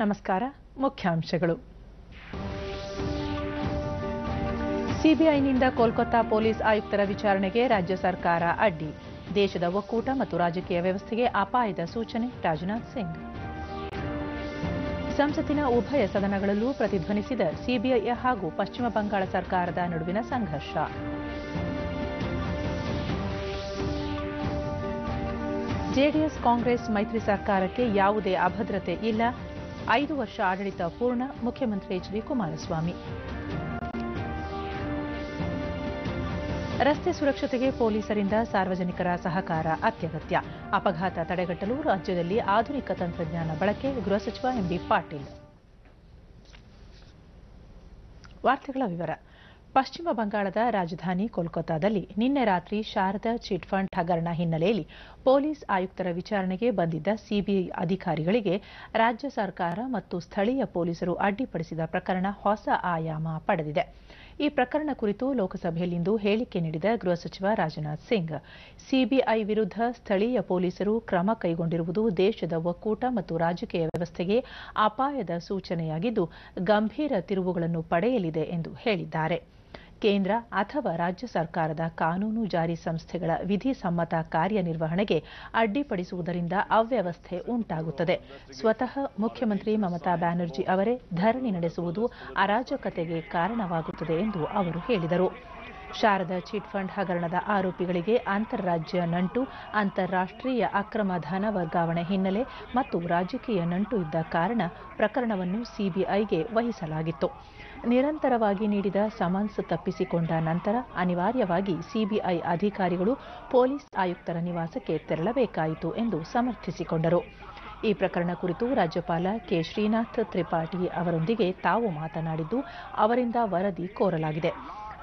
ನಮಸ್ಕಾರ. ಮುಖ್ಯಾಂಶಗಳು. ಸಿಬಿಐನಿಂದ ಕೋಲ್ಕತ್ತಾ ಪೊಲೀಸ್ ಆಯುಕ್ತರ ವಿಚಾರಣೆಗೆ ರಾಜ್ಯ ಸರ್ಕಾರ ಅಡ್ಡಿ. ದೇಶದ ಒಕ್ಕೂಟ ಮತ್ತು ರಾಜಕೀಯ ವ್ಯವಸ್ಥೆಗೆ ಅಪಾಯದ ಸೂಚನೆ ರಾಜನಾಥ್ ಸಿಂಗ್. ಸಂಸತ್ತಿನ ಉಭಯ ಸದನಗಳಲ್ಲೂ ಪ್ರತಿಧ್ವನಿಸಿದ ಸಿಬಿಐ ಹಾಗೂ ಪಶ್ಚಿಮ ಬಂಗಾಳ ಸರ್ಕಾರದ ನಡುವಿನ ಸಂಘರ್ಷ. ಜೆಡಿಎಸ್ ಕಾಂಗ್ರೆಸ್ ಮೈತ್ರಿ ಸರ್ಕಾರಕ್ಕೆ ಯಾವುದೇ ಅಭದ್ರತೆ ಇಲ್ಲ. 5 ವರ್ಷ ಆಡಳಿತ ಪೂರ್ಣ. ಮುಖ್ಯಮಂತ್ರಿ ಎಚ್ ಡಿ ಕುಮಾರಸ್ವಾಮಿ. ರಸ್ತೆ ಸುರಕ್ಷತೆಗೆ ಪೊಲೀಸರಿಂದ ಸಾರ್ವಜನಿಕರ ಸಹಕಾರ ಅತ್ಯಗತ್ಯ. ಅಪಘಾತ ತಡೆಗಟ್ಟಲು ರಾಜ್ಯದಲ್ಲಿ ಆಧುನಿಕ ತಂತ್ರಜ್ಞಾನ ಬಳಕೆ. ಗೃಹ ಸಚಿವ ಎಂಬಿ ಪಾಟೀಲ್. ವಾರ್ತೆಗಳ ವಿವರ. ಪಶ್ಚಿಮ ಬಂಗಾಳದ ರಾಜಧಾನಿ ಕೋಲ್ಕತ್ತಾದಲ್ಲಿ ನಿನ್ನೆ ರಾತ್ರಿ ಶಾರದಾ ಚಿಟ್ ಫಂಡ್ ಹಗರಣ ಹಿನ್ನೆಲೆಯಲ್ಲಿ ಪೊಲೀಸ್ ಆಯುಕ್ತರ ವಿಚಾರಣೆಗೆ ಬಂದಿದ್ದ ಸಿಬಿಐ ಅಧಿಕಾರಿಗಳಿಗೆ ರಾಜ್ಯ ಸರ್ಕಾರ ಮತ್ತು ಸ್ಥಳೀಯ ಪೊಲೀಸರು ಅಡ್ಡಿಪಡಿಸಿದ ಪ್ರಕರಣ ಹೊಸ ಆಯಾಮ ಪಡೆದಿದೆ. ಈ ಪ್ರಕರಣ ಕುರಿತು ಲೋಕಸಭೆಯಲ್ಲಿಂದು ಹೇಳಿಕೆ ನೀಡಿದ ಗೃಹ ಸಚಿವ ರಾಜನಾಥ್ ಸಿಂಗ್, ಸಿಬಿಐ ವಿರುದ್ಧ ಸ್ಥಳೀಯ ಪೊಲೀಸರು ಕ್ರಮ ಕೈಗೊಂಡಿರುವುದು ದೇಶದ ಒಕ್ಕೂಟ ಮತ್ತು ರಾಜಕೀಯ ವ್ಯವಸ್ಥೆಗೆ ಅಪಾಯದ ಸೂಚನೆಯಾಗಿದ್ದು ಗಂಭೀರ ತಿರುವುಗಳನ್ನು ಪಡೆಯಲಿದೆ ಎಂದು ಹೇಳಿದ್ದಾರೆ. ಕೇಂದ್ರ ಅಥವಾ ರಾಜ್ಯ ಸರ್ಕಾರದ ಕಾನೂನು ಜಾರಿ ಸಂಸ್ಥೆಗಳ ವಿಧಿಸಮ್ಮತ ಕಾರ್ಯನಿರ್ವಹಣೆಗೆ ಅಡ್ಡಿಪಡಿಸುವುದರಿಂದ ಅವ್ಯವಸ್ಥೆ ಉಂಟಾಗುತ್ತದೆ. ಸ್ವತಃ ಮುಖ್ಯಮಂತ್ರಿ ಮಮತಾ ಬ್ಯಾನರ್ಜಿ ಅವರೇ ಧರಣಿ ನಡೆಸುವುದು ಅರಾಜಕತೆಗೆ ಕಾರಣವಾಗುತ್ತದೆ ಎಂದು ಅವರು ಹೇಳಿದರು. ಶಾರದಾ ಚಿಟ್ ಫಂಡ್ ಹಗರಣದ ಆರೋಪಿಗಳಿಗೆ ಅಂತಾರಾಜ್ಯ ನಂಟು, ಅಂತಾರಾಷ್ಟ್ರೀಯ ಅಕ್ರಮ ಧನ ವರ್ಗಾವಣೆ ಹಿನ್ನೆಲೆ ಮತ್ತು ರಾಜಕೀಯ ನಂಟು ಇದ್ದ ಕಾರಣ ಪ್ರಕರಣವನ್ನು ಸಿಬಿಐಗೆ ವಹಿಸಲಾಗಿತ್ತು. ನಿರಂತರವಾಗಿ ನೀಡಿದ ಸಮನ್ಸ್ ತಪ್ಪಿಸಿಕೊಂಡ ನಂತರ ಅನಿವಾರ್ಯವಾಗಿ ಸಿಬಿಐ ಅಧಿಕಾರಿಗಳು ಪೊಲೀಸ್ ಆಯುಕ್ತರ ನಿವಾಸಕ್ಕೆ ತೆರಳಬೇಕಾಯಿತು ಎಂದು ಸಮರ್ಥಿಸಿಕೊಂಡರು. ಈ ಪ್ರಕರಣ ಕುರಿತು ರಾಜ್ಯಪಾಲ ಕೆ. ಶ್ರೀನಾಥ್ ತ್ರಿಪಾಠಿ ಅವರೊಂದಿಗೆ ತಾವು ಮಾತನಾಡಿದ್ದು ಅವರಿಂದ ವರದಿ ಕೋರಲಾಗಿದೆ.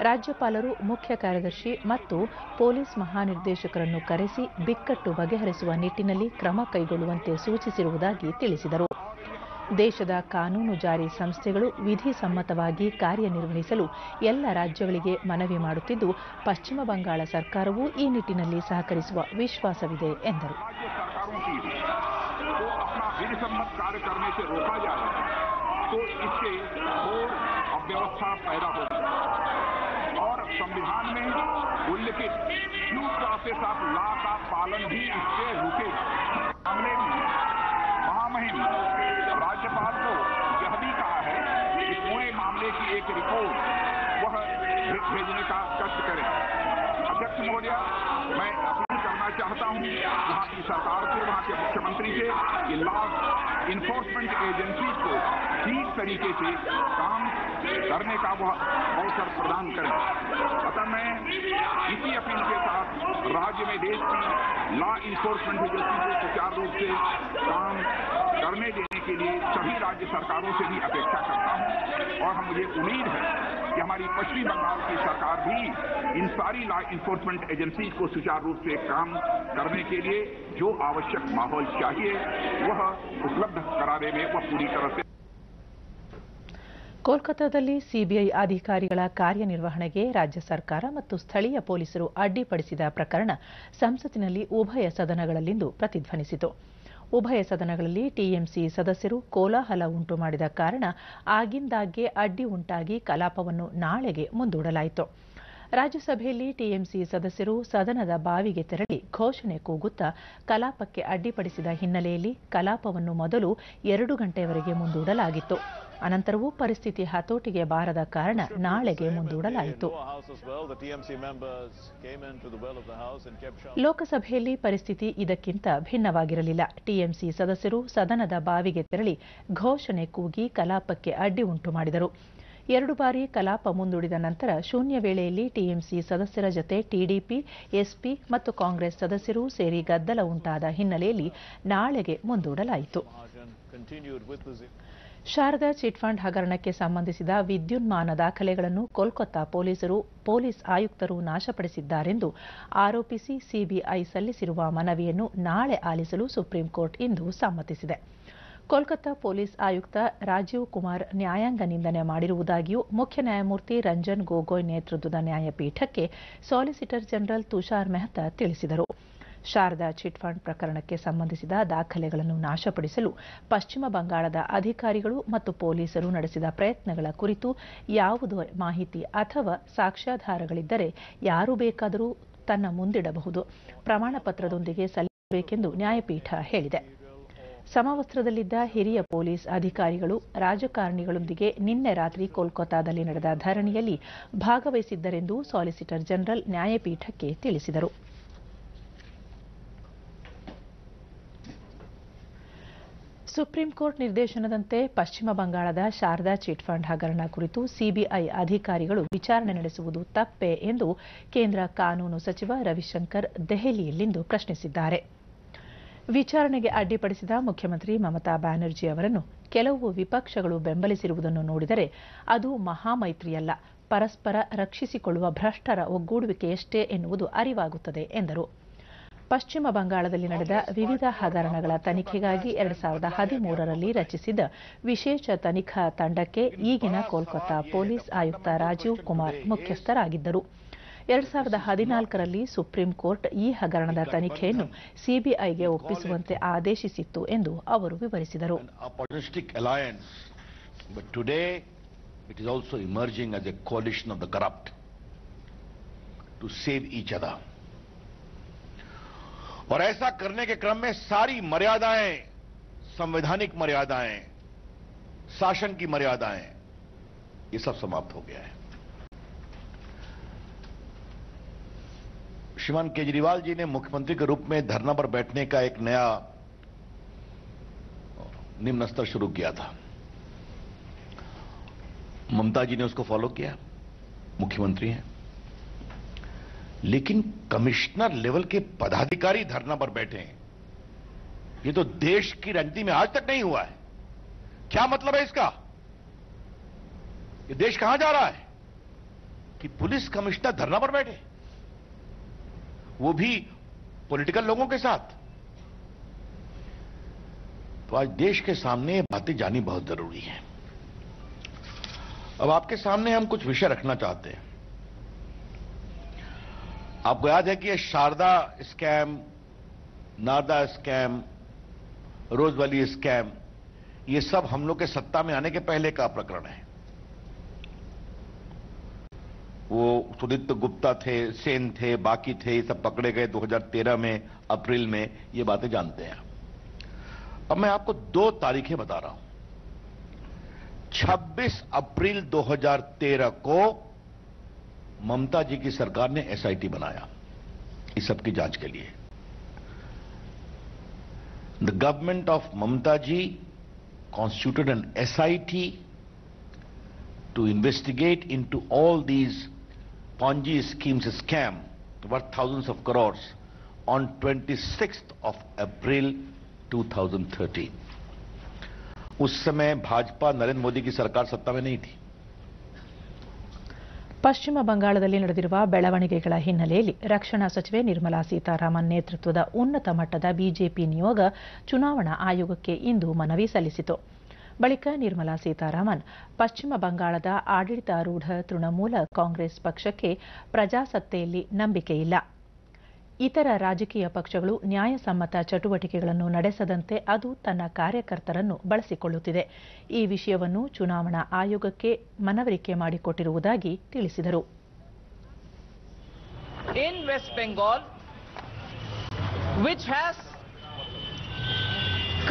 ರಾಜ್ಯಪಾಲರು ಮುಖ್ಯ ಕಾರ್ಯದರ್ಶಿ ಮತ್ತು ಪೊಲೀಸ್ ಮಹಾನಿರ್ದೇಶಕರನ್ನು ಕರೆಸಿ ಬಿಕ್ಕಟ್ಟು ಬಗೆಹರಿಸುವ ನಿಟ್ಟಿನಲ್ಲಿ ಕ್ರಮ ಕೈಗೊಳ್ಳುವಂತೆ ಸೂಚಿಸಿರುವುದಾಗಿ ತಿಳಿಸಿದರು. ದೇಶದ ಕಾನೂನು ಜಾರಿ ಸಂಸ್ಥೆಗಳು ವಿಧಿಸಮ್ಮತವಾಗಿ ಕಾರ್ಯನಿರ್ವಹಿಸಲು ಎಲ್ಲ ರಾಜ್ಯಗಳಿಗೆ ಮನವಿ ಮಾಡುತ್ತಿದ್ದು ಪಶ್ಚಿಮ ಬಂಗಾಳ ಸರ್ಕಾರವೂ ಈ ನಿಟ್ಟಿನಲ್ಲಿ ಸಹಕರಿಸುವ ವಿಶ್ವಾಸವಿದೆ ಎಂದರು. संविधान में उल्लिखित ड्यू प्रोसेस ऑफ लॉ का पालन भी इससे रुकेगा। मामले में महामहिम राज्यपाल को यह भी कहा है कि पूरे मामले की एक रिपोर्ट वह भेजने का कष्ट करें। अध्यक्ष महोदय, मैं अपील करना चाहता हूं वहां की सरकार से, वहां के मुख्यमंत्री से कि लॉ इन्फोर्समेंट एजेंसी को ठीक तरीके से काम करने का वह अवसर प्रदान करें। अतः मैं इसी अपील के साथ राज्य में देश की लॉ इन्फोर्समेंट एजेंसी को सुचारू रूप से काम करने देने के लिए सभी राज्य सरकारों से भी अपेक्षा करता हूं और मुझे उम्मीद है कि हमारी पश्चिमी बंगाल की सरकार भी इन सारी लॉ इन्फोर्समेंट एजेंसी को सुचारू रूप से काम करने के लिए जो आवश्यक माहौल चाहिए वह उपलब्ध कराने में वह पूरी तरह से. ಕೋಲ್ಕತ್ತಾದಲ್ಲಿ ಸಿಬಿಐ ಅಧಿಕಾರಿಗಳ ಕಾರ್ಯನಿರ್ವಹಣೆಗೆ ರಾಜ್ಯ ಸರ್ಕಾರ ಮತ್ತು ಸ್ಥಳೀಯ ಪೊಲೀಸರು ಅಡ್ಡಿಪಡಿಸಿದ ಪ್ರಕರಣ ಸಂಸತ್ತಿನಲ್ಲಿ ಉಭಯ ಸದನಗಳಲ್ಲಿಂದು ಪ್ರತಿಧ್ವನಿಸಿತು. ಉಭಯ ಸದನಗಳಲ್ಲಿ ಟಿಎಂಸಿ ಸದಸ್ಯರು ಕೋಲಾಹಲ ಉಂಟು ಮಾಡಿದ ಕಾರಣ ಆಗಿಂದಾಗ್ಗೆ ಅಡ್ಡಿ ಉಂಟಾಗಿ ಕಲಾಪವನ್ನು ನಾಳೆಗೆ ಮುಂದೂಡಲಾಯಿತು. ರಾಜ್ಯಸಭೆಯಲ್ಲಿ ಟಿಎಂಸಿ ಸದಸ್ಯರು ಸದನದ ಬಾವಿಗೆ ತೆರಳಿ ಘೋಷಣೆ ಕೂಗುತ್ತಾ ಕಲಾಪಕ್ಕೆ ಅಡ್ಡಿಪಡಿಸಿದ ಹಿನ್ನೆಲೆಯಲ್ಲಿ ಕಲಾಪವನ್ನು ಮೊದಲು 2 ಗಂಟೆಯವರೆಗೆ ಮುಂದೂಡಲಾಗಿತ್ತು. ಅನಂತರವೂ ಪರಿಸ್ಥಿತಿ ಹತೋಟಿಗೆ ಬಾರದ ಕಾರಣ ನಾಳೆಗೆ ಮುಂದೂಡಲಾಯಿತು. ಲೋಕಸಭೆಯಲ್ಲಿ ಪರಿಸ್ಥಿತಿ ಇದಕ್ಕಿಂತ ಭಿನ್ನವಾಗಿರಲಿಲ್ಲ. ಟಿಎಂಸಿ ಸದಸ್ಯರು ಸದನದ ಬಾವಿಗೆ ತೆರಳಿ ಘೋಷಣೆ ಕೂಗಿ ಕಲಾಪಕ್ಕೆ ಅಡ್ಡಿ ಉಂಟು ಮಾಡಿದರು. 2 ಬಾರಿ ಕಲಾಪ ಮುಂದೂಡಿದ ನಂತರ ಶೂನ್ಯ ವೇಳೆಯಲ್ಲಿ ಟಿಎಂಸಿ ಸದಸ್ಯರ ಜತೆ ಟಿಡಿಪಿ, ಎಸ್ಪಿ ಮತ್ತು ಕಾಂಗ್ರೆಸ್ ಸದಸ್ಯರು ಸೇರಿ ಗದ್ದಲ ಉಂಟಾದ ಹಿನ್ನೆಲೆಯಲ್ಲಿ ನಾಳೆಗೆ ಮುಂದೂಡಲಾಯಿತು. ಶಾರದಾ ಚಿಟ್ ಫಂಡ್ ಹಗರಣಕ್ಕೆ ಸಂಬಂಧಿಸಿದ ವಿದ್ಯುನ್ಮಾನ ದಾಖಲೆಗಳನ್ನು ಕೋಲ್ಕತ್ತಾ ಪೊಲೀಸ್ ಆಯುಕ್ತರು ನಾಶಪಡಿಸಿದ್ದಾರೆಂದು ಆರೋಪಿಸಿ ಸಿಬಿಐ ಸಲ್ಲಿಸಿರುವ ಮನವಿಯನ್ನು ನಾಳೆ ಆಲಿಸಲು ಸುಪ್ರೀಂ ಕೋರ್ಟ್ ಇಂದು ಸಮ್ಮತಿಸಿದೆ. ಕೋಲ್ಕತ್ತಾ ಪೊಲೀಸ್ ಆಯುಕ್ತ ರಾಜೀವ್ ಕುಮಾರ್ ನ್ಯಾಯಾಂಗ ನಿಂದನೆ ಮಾಡಿರುವುದಾಗಿಯೂ ಮುಖ್ಯ ನ್ಯಾಯಮೂರ್ತಿ ರಂಜನ್ ಗೊಗೊಯ್ ನೇತೃತ್ವದ ನ್ಯಾಯಪೀಠಕ್ಕೆ ಸಾಲಿಸಿಟರ್ ಜನರಲ್ ತುಷಾರ್ ಮೆಹ್ತಾ ತಿಳಿಸಿದರು. ಶಾರದಾ ಚಿಟ್ ಫಂಡ್ ಪ್ರಕರಣಕ್ಕೆ ಸಂಬಂಧಿಸಿದ ದಾಖಲೆಗಳನ್ನು ನಾಶಪಡಿಸಲು ಪಶ್ಚಿಮ ಬಂಗಾಳದ ಅಧಿಕಾರಿಗಳು ಮತ್ತು ಪೊಲೀಸರು ನಡೆಸಿದ ಪ್ರಯತ್ನಗಳ ಕುರಿತು ಯಾವುದೇ ಮಾಹಿತಿ ಅಥವಾ ಸಾಕ್ಷ್ಯಾಧಾರಗಳಿದ್ದರೆ ಯಾರು ಬೇಕಾದರೂ ತನ್ನ ಮುಂದಿಡಬಹುದು, ಪ್ರಮಾಣ ಪತ್ರದೊಂದಿಗೆ ಸಲ್ಲಿಸಬೇಕೆಂದು ನ್ಯಾಯಪೀಠ ಹೇಳಿದೆ. ಸಮವಸ್ತ್ರದಲ್ಲಿದ್ದ ಹಿರಿಯ ಪೊಲೀಸ್ ಅಧಿಕಾರಿಗಳು ರಾಜಕಾರಣಿಗಳೊಂದಿಗೆ ನಿನ್ನೆ ರಾತ್ರಿ ಕೋಲ್ಕತ್ತಾದಲ್ಲಿ ನಡೆದ ಧರಣಿಯಲ್ಲಿ ಭಾಗವಹಿಸಿದ್ದರೆಂದು ಸಾಲಿಸಿಟರ್ ಜನರಲ್ ನ್ಯಾಯಪೀಠಕ್ಕೆ ತಿಳಿಸಿದರು. ಸುಪ್ರೀಂ ಕೋರ್ಟ್ ನಿರ್ದೇಶನದಂತೆ ಪಶ್ಚಿಮ ಬಂಗಾಳದ ಶಾರದಾ ಚಿಟ್ ಫಂಡ್ ಹಗರಣ ಕುರಿತು ಸಿಬಿಐ ಅಧಿಕಾರಿಗಳು ವಿಚಾರಣೆ ನಡೆಸುವುದು ತಪ್ಪೇ ಎಂದು ಕೇಂದ್ರ ಕಾನೂನು ಸಚಿವ ರವಿಶಂಕರ್ ದೆಹಲಿಯಲ್ಲಿಂದು ಪ್ರಶ್ನಿಸಿದ್ದಾರೆ. ವಿಚಾರಣೆಗೆ ಅಡ್ಡಿಪಡಿಸಿದ ಮುಖ್ಯಮಂತ್ರಿ ಮಮತಾ ಬ್ಯಾನರ್ಜಿ ಅವರನ್ನು ಕೆಲವು ವಿಪಕ್ಷಗಳು ಬೆಂಬಲಿಸಿರುವುದನ್ನು ನೋಡಿದರೆ ಅದು ಮಹಾಮೈತ್ರಿಯಲ್ಲ, ಪರಸ್ಪರ ರಕ್ಷಿಸಿಕೊಳ್ಳುವ ಭ್ರಷ್ಟರ ಒಗ್ಗೂಡುವಿಕೆಯಷ್ಟೇ ಎನ್ನುವುದು ಅರಿವಾಗುತ್ತದೆ ಎಂದರು. ಪಶ್ಚಿಮ ಬಂಗಾಳದಲ್ಲಿ ನಡೆದ ವಿವಿಧ ಹಗರಣಗಳ ತನಿಖೆಗಾಗಿ 2013ರಲ್ಲಿ ರಚಿಸಿದ್ದ ವಿಶೇಷ ತನಿಖಾ ತಂಡಕ್ಕೆ ಈಗಿನ ಕೋಲ್ಕತ್ತಾ ಪೊಲೀಸ್ ಆಯುಕ್ತ ರಾಜೀವ್ ಕುಮಾರ್ ಮುಖ್ಯಸ್ಥರಾಗಿದ್ದರು. 2014ರಲ್ಲಿ ಸುಪ್ರೀಂ ಕೋರ್ಟ್ ಈ ಹಗರಣದ ತನಿಖೆಯನ್ನು ಸಿಬಿಐಗೆ ಒಪ್ಪಿಸುವಂತೆ ಆದೇಶಿಸಿತ್ತು ಎಂದು ಅವರು ವಿವರಿಸಿದರು. और ऐसा करने के क्रम में सारी मर्यादाएं, संवैधानिक मर्यादाएं, शासन की मर्यादाएं, ये सब समाप्त हो गया है. श्रीमान केजरीवाल जी ने मुख्यमंत्री के रूप में धरना पर बैठने का एक नया निम्न स्तर शुरू किया था. ममता जी ने उसको फॉलो किया, मुख्यमंत्री हैं. लेकिन कमिश्नर लेवल के पदाधिकारी धरना पर बैठे हैं. ये तो देश की राजनीति में आज तक नहीं हुआ है. क्या मतलब है इसका? ये देश कहां जा रहा है कि पुलिस कमिश्नर धरना पर बैठे, वो भी पॉलिटिकल लोगों के साथ. तो आज देश के सामने ये बातें जानी बहुत जरूरी है. अब आपके सामने हम कुछ विषय रखना चाहते हैं. आपको याद है कि ये Saradha scam, Narada scam, Rose Valley scam, ये सब हम लोग के सत्ता में आने के पहले का प्रकरण है. वो सुदीप्त गुप्ता थे, सेन थे, बाकी थे, ये सब पकड़े गए 2013 में अप्रैल में. ये बातें जानते हैं. अब मैं आपको 2 तारीखें बता रहा हूं. 26 अप्रैल 2013 को ममता जी की सरकार ने एसआईटी बनाया इस सब की जांच के लिए. The government of Mamata ji constituted an SIT to investigate into all these Ponzi schemes scam worth thousands of crores on 26th of April 2013. उस समय भाजपा नरेंद्र मोदी की सरकार सत्ता में नहीं थी. ಪಶ್ಚಿಮ ಬಂಗಾಳದಲ್ಲಿ ನಡೆದಿರುವ ಬೆಳವಣಿಗೆಗಳ ಹಿನ್ನೆಲೆಯಲ್ಲಿ ರಕ್ಷಣಾ ಸಚಿವೆ ನಿರ್ಮಲಾ ಸೀತಾರಾಮನ್ ನೇತೃತ್ವದ ಉನ್ನತ ಮಟ್ಟದ ಬಿಜೆಪಿ ನಿಯೋಗ ಚುನಾವಣಾ ಆಯೋಗಕ್ಕೆ ಇಂದು ಮನವಿ ಸಲ್ಲಿಸಿತು. ಬಳಿಕ ನಿರ್ಮಲಾ ಸೀತಾರಾಮನ್ ಪಶ್ಚಿಮ ಬಂಗಾಳದ ಆಡಳಿತಾರೂಢ ತೃಣಮೂಲ ಕಾಂಗ್ರೆಸ್ ಪಕ್ಷಕ್ಕೆ ಪ್ರಜಾಸತ್ತೆಯಲ್ಲಿ ನಂಬಿಕೆಯಿಲ್ಲ, ಇತರ ರಾಜಕೀಯ ಪಕ್ಷಗಳು ನ್ಯಾಯಸಮ್ಮತ ಚಟುವಟಿಕೆಗಳನ್ನು ನಡೆಸದಂತೆ ಅದು ತನ್ನ ಕಾರ್ಯಕರ್ತರನ್ನು ಬಳಸಿಕೊಳ್ಳುತ್ತಿದೆ, ಈ ವಿಷಯವನ್ನು ಚುನಾವಣಾ ಆಯೋಗಕ್ಕೆ ಮನವರಿಕೆ ಮಾಡಿಕೊಟ್ಟಿರುವುದಾಗಿ ತಿಳಿಸಿದರು. In West Bengal, which has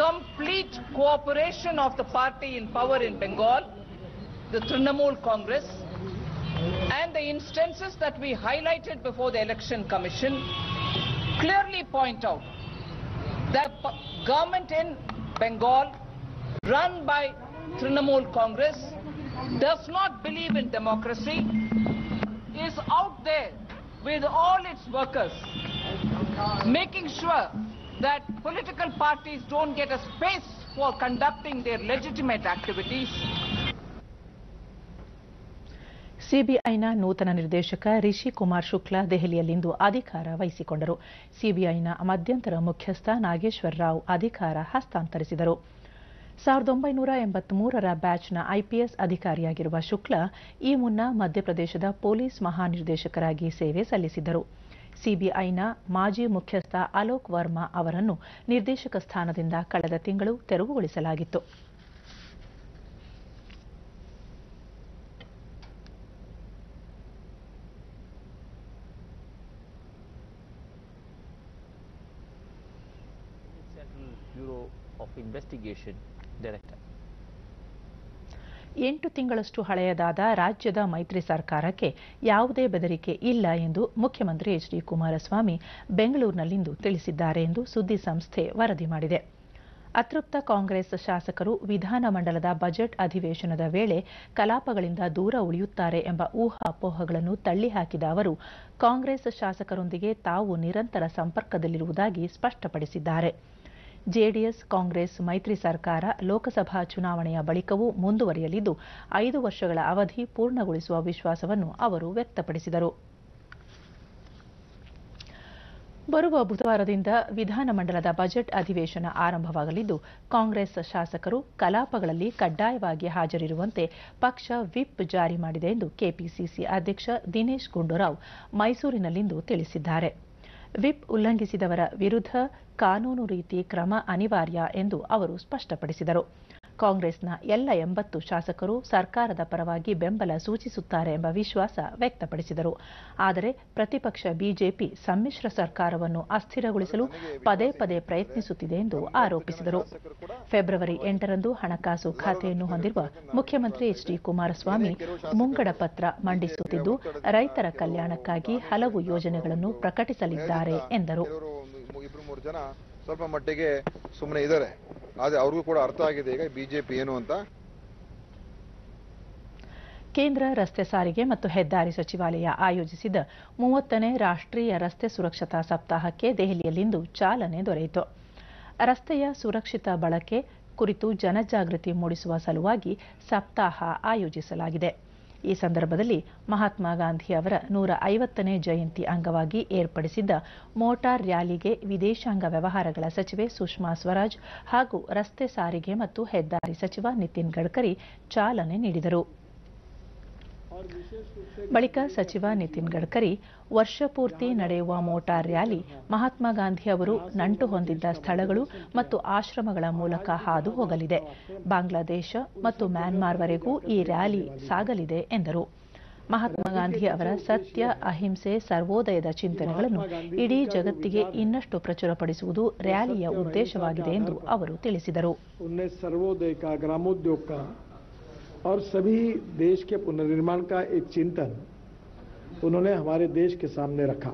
complete cooperation of the party in power in Bengal, the Trinamool Congress, and the instances that we highlighted before the Election Commission clearly point out that government in Bengal run by Trinamool Congress does not believe in democracy, is out there with all its workers making sure that political parties don't get a space for conducting their legitimate activities. ಸಿಬಿಐನ ನೂತನ ನಿರ್ದೇಶಕ ರಿಷಿ ಕುಮಾರ್ ಶುಕ್ಲಾ ದೆಹಲಿಯಲ್ಲಿಂದು ಅಧಿಕಾರ ವಹಿಸಿಕೊಂಡರು. ಸಿಬಿಐನ ಮಧ್ಯಂತರ ಮುಖ್ಯಸ್ಥ ನಾಗೇಶ್ವರ ರಾವ್ ಅಧಿಕಾರ ಹಸ್ತಾಂತರಿಸಿದರು. 1983ರ ಬ್ಯಾಚ್ನ ಐಪಿಎಸ್ ಅಧಿಕಾರಿಯಾಗಿರುವ ಶುಕ್ಲಾ ಈ ಮುನ್ನ ಮಧ್ಯಪ್ರದೇಶದ ಪೊಲೀಸ್ ಮಹಾನಿರ್ದೇಶಕರಾಗಿ ಸೇವೆ ಸಲ್ಲಿಸಿದ್ದರು. ಸಿಬಿಐನ ಮಾಜಿ ಮುಖ್ಯಸ್ಥ ಅಲೋಕ್ ವರ್ಮಾ ಅವರನ್ನು ನಿರ್ದೇಶಕ ಸ್ಥಾನದಿಂದ ಕಳೆದ ತಿಂಗಳು ತೆರವುಗೊಳಿಸಲಾಗಿತ್ತು. Bureau of Investigation Director. 8 ತಿಂಗಳಷ್ಟು ಹಳೆಯದಾದ ರಾಜ್ಯದ ಮೈತ್ರಿ ಸರ್ಕಾರಕ್ಕೆ ಯಾವುದೇ ಬೆದರಿಕೆ ಇಲ್ಲ ಎಂದು ಮುಖ್ಯಮಂತ್ರಿ ಎಚ್ ಡಿ ಕುಮಾರಸ್ವಾಮಿ ಬೆಂಗಳೂರಿನಲ್ಲಿಂದು ತಿಳಿಸಿದ್ದಾರೆ ಎಂದು ಸುದ್ದಿ ಸಂಸ್ಥೆ ವರದಿ ಮಾಡಿದೆ. ಅತೃಪ್ತ ಕಾಂಗ್ರೆಸ್ ಶಾಸಕರು ವಿಧಾನಮಂಡಲದ ಬಜೆಟ್ ಅಧಿವೇಶನದ ವೇಳೆ ಕಲಾಪಗಳಿಂದ ದೂರ ಉಳಿಯುತ್ತಾರೆ ಎಂಬ ಊಹಾಪೋಹಗಳನ್ನು ತಳ್ಳಿಹಾಕಿದ ಅವರು ಕಾಂಗ್ರೆಸ್ ಶಾಸಕರೊಂದಿಗೆ ತಾವು ನಿರಂತರ ಸಂಪರ್ಕದಲ್ಲಿರುವುದಾಗಿ ಸ್ಪಷ್ಟಪಡಿಸಿದ್ದಾರೆ. ಜೆಡಿಎಸ್ ಕಾಂಗ್ರೆಸ್ ಮೈತ್ರಿ ಸರ್ಕಾರ ಲೋಕಸಭಾ ಚುನಾವಣೆಯ ಬಳಿಕವೂ ಮುಂದುವರಿಯಲಿದ್ದು 5 ವರ್ಷಗಳ ಅವಧಿ ಪೂರ್ಣಗೊಳಿಸುವ ವಿಶ್ವಾಸವನ್ನು ಅವರು ವ್ಯಕ್ತಪಡಿಸಿದರು. ಬರುವ ಬುಧವಾರದಿಂದ ವಿಧಾನಮಂಡಲದ ಬಜೆಟ್ ಅಧಿವೇಶನ ಆರಂಭವಾಗಲಿದ್ದು ಕಾಂಗ್ರೆಸ್ ಶಾಸಕರು ಕಲಾಪಗಳಲ್ಲಿ ಕಡ್ಡಾಯವಾಗಿ ಹಾಜರಿರುವಂತೆ ಪಕ್ಷ ವಿಪ್ ಜಾರಿ ಮಾಡಿದೆ ಎಂದು ಕೆಪಿಸಿಸಿ ಅಧ್ಯಕ್ಷ ದಿನೇಶ್ ಗುಂಡೂರಾವ್ ಮೈಸೂರಿನಲ್ಲಿಂದು ತಿಳಿಸಿದ್ದಾರೆ. ವಿಪ್ ಉಲ್ಲಂಘಿಸಿದವರ ವಿರುದ್ಧ ಕಾನೂನು ರೀತಿ ಕ್ರಮ ಅನಿವಾರ್ಯ ಎಂದು ಅವರು ಸ್ಪಷ್ಟಪಡಿಸಿದರು. ಕಾಂಗ್ರೆಸ್ನ ಎಲ್ಲ 80 ಶಾಸಕರು ಸರ್ಕಾರದ ಪರವಾಗಿ ಬೆಂಬಲ ಸೂಚಿಸುತ್ತಾರೆ ಎಂಬ ವಿಶ್ವಾಸ ವ್ಯಕ್ತಪಡಿಸಿದರು. ಆದರೆ ಪ್ರತಿಪಕ್ಷ ಬಿಜೆಪಿ ಸಮ್ಮಿಶ್ರ ಸರ್ಕಾರವನ್ನು ಅಸ್ಥಿರಗೊಳಿಸಲು ಪದೇ ಪದೇ ಪ್ರಯತ್ನಿಸುತ್ತಿದೆ ಎಂದು ಆರೋಪಿಸಿದರು. ಫೆಬ್ರವರಿ 8ರಂದು ಹಣಕಾಸು ಖಾತೆಯನ್ನು ಹೊಂದಿರುವ ಮುಖ್ಯಮಂತ್ರಿ ಎಚ್ ಡಿ ಕುಮಾರಸ್ವಾಮಿ ಮುಂಗಡ ಪತ್ರ ಮಂಡಿಸುತ್ತಿದ್ದು ರೈತರ ಕಲ್ಯಾಣಕ್ಕಾಗಿ ಹಲವು ಯೋಜನೆಗಳನ್ನು ಪ್ರಕಟಿಸಲಿದ್ದಾರೆ ಎಂದರು. ಸ್ವಲ್ಪ ಮಟ್ಟಿಗೆ ಸುಮ್ಮನೆ ಇದ್ದಾರೆ, ಆದರೆ ಅವ್ರಿಗೂ ಕೂಡ ಅರ್ಥ ಆಗಿದೆ ಈಗ ಬಿಜೆಪಿ ಏನು ಅಂತ. ಕೇಂದ್ರ ರಸ್ತೆ ಸಾರಿಗೆ ಮತ್ತು ಹೆದ್ದಾರಿ ಸಚಿವಾಲಯ ಆಯೋಜಿಸಿದ 30ನೇ ರಾಷ್ಟ್ರೀಯ ರಸ್ತೆ ಸುರಕ್ಷತಾ ಸಪ್ತಾಹಕ್ಕೆ ದೆಹಲಿಯಲ್ಲಿಂದು ಚಾಲನೆ ದೊರೆಯಿತು. ರಸ್ತೆಯ ಸುರಕ್ಷಿತ ಬಳಕೆ ಕುರಿತು ಜನಜಾಗೃತಿ ಮೂಡಿಸುವ ಸಲುವಾಗಿ ಸಪ್ತಾಹ ಆಯೋಜಿಸಲಾಗಿದೆ. ಈ ಸಂದರ್ಭದಲ್ಲಿ ಮಹಾತ್ಮ ಗಾಂಧಿ ಅವರ 150ನೇ ಜಯಂತಿ ಅಂಗವಾಗಿ ಏರ್ಪಡಿಸಿದ್ದ ಮೋಟಾರ್ ರ್ಯಾಲಿಗೆ ವಿದೇಶಾಂಗ ವ್ಯವಹಾರಗಳ ಸಚಿವೆ ಸುಷ್ಮಾ ಸ್ವರಾಜ್ ಹಾಗೂ ರಸ್ತೆ ಸಾರಿಗೆ ಮತ್ತು ಹೆದ್ದಾರಿ ಸಚಿವ ನಿತಿನ್ ಗಡ್ಕರಿ ಚಾಲನೆ ನೀಡಿದರು. ಬಳಿಕ ಸಚಿವ ನಿತಿನ್ ಗಡ್ಕರಿ ವರ್ಷಪೂರ್ತಿ ನಡೆಯುವ ಮೋಟಾರ್ ರ್ಯಾಲಿ ಮಹಾತ್ಮ ಗಾಂಧಿ ಅವರು ನಂಟು ಹೊಂದಿದ್ದ ಸ್ಥಳಗಳು ಮತ್ತು ಆಶ್ರಮಗಳ ಮೂಲಕ ಹಾದು ಹೋಗಲಿದೆ. ಬಾಂಗ್ಲಾದೇಶ ಮತ್ತು ಮ್ಯಾನ್ಮಾರ್ವರೆಗೂ ಈ ರ್ಯಾಲಿ ಸಾಗಲಿದೆ ಎಂದರು. ಮಹಾತ್ಮ ಗಾಂಧಿ ಅವರ ಸತ್ಯ, ಅಹಿಂಸೆ, ಸರ್ವೋದಯದ ಚಿಂತನೆಗಳನ್ನು ಇಡೀ ಜಗತ್ತಿಗೆ ಇನ್ನಷ್ಟು ಪ್ರಚುರಪಡಿಸುವುದು ರ್ಯಾಲಿಯ ಉದ್ದೇಶವಾಗಿದೆ ಎಂದು ಅವರು ತಿಳಿಸಿದರು. और सभी देश के पुनर्निर्माण का एक चिंतन उन्होंने हमारे देश के सामने रखा।